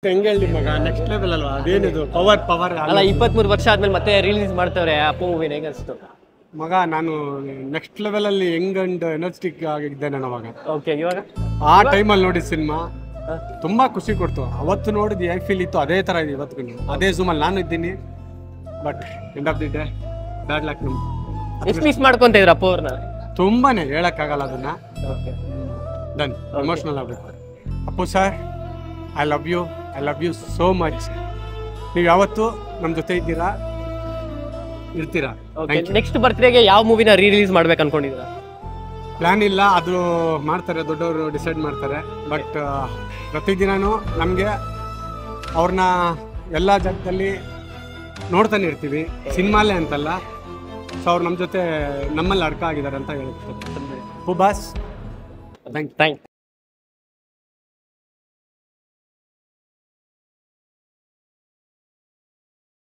ಹೆಂಗ್ ಹೇಳಿ ಮಗ ನೆಕ್ಸ್ಟ್ ಲೆವೆಲ್ ಅಲ್ವಾ ಅದೇನಿದು ಪವರ್ ಅಲ್ಲ 23 ವರ್ಷ ಆದ್ಮೇಲೆ ಮತ್ತೆ ರಿಲೀಸ್ ಮಾಡ್ತಾವ್ರೆ ಅಪ್ಪು ಮೂವಿನ ಹೇಗೆ ಅನಿಸ್ತು ಮಗ ನಾನು ನೆಕ್ಸ್ಟ್ ಲೆವೆಲ್ ಅಲ್ಲಿ ಯಂಗ್ ಅಂಡ್ ಎನರ್ಜೆಟಿಕ್ ಆಗಿದ್ದೆ ನಾನು ಅವಾಗ ಓಕೆ ಇವಾಗ ಆ ಟೈಮಲ್ಲಿ ನೋಡಿ ಸಿನಿಮಾ ತುಂಬಾ ಖುಷಿ ಕೊಡ್ತು ಅವತ್ತು ನೋಡಿದ್ ಹೆಂಗ್ ಫೀಲ್ ಇತ್ತು ಅದೇ ತರ ಇದೆ ಇವತ್ತು ಅದೇ ಝೂಮಲ್ಲಿ ನಾನು ಇದ್ದೀನಿ but end of the day bad luck ನಮ್ ಎಷ್ಟು ಮಿಸ್ ಮಾಡ್ಕೊಂತ ಇದ್ರ ಅಪ್ಪು ಅವ್ರನ್ನ ತುಂಬಾನೇ ಹೇಳಕ್ಕಾಗಲ್ಲ ಅದನ್ನ ಓಕೆ ಡನ್ ಎಮೋಷನಲ್ ಆಗ್ಬೇಕು Appu sir I love you so much ನೀವು ಯಾವತ್ತು ನಮ್ಮ ಜೊತೆ ಇರ್ತೀರಾ ಓಕೆ ನೆಕ್ಸ್ಟ್ ಬರ್ತ್ಡೇಗೆ ಯಾವ ಮೂವಿನ ರಿಲೀಸ್ ಮಾಡ್ಬೇಕು ಅನ್ಕೊಂಡಿದ್ದೀರಾ ಪ್ಲಾನ್ ಇಲ್ಲ ಅದು ಮಾಡ್ತಾರೆ ದೊಡ್ಡವರು ಡಿಸೈಡ್ ಮಾಡ್ತಾರೆ ಬಟ್ ಪ್ರತಿದಿನನೂ ನಮಗೆ ಅವ್ರನ್ನ ಎಲ್ಲ ಜಾಗದಲ್ಲಿ ನೋಡ್ತಾನೆ ಇರ್ತೀವಿ ಸಿನಿಮಾಲೇ ಅಂತಲ್ಲ ಸೊ ಅವ್ರು ನಮ್ಮ ಜೊತೆ ನಮ್ಮಲ್ಲಿ ಅಡ್ಕ ಆಗಿದ್ದಾರೆ ಅಂತ ಹೇಳ್ತಾರೆ ಬಾಸ್ ಥ್ಯಾಂಕ್ ಯು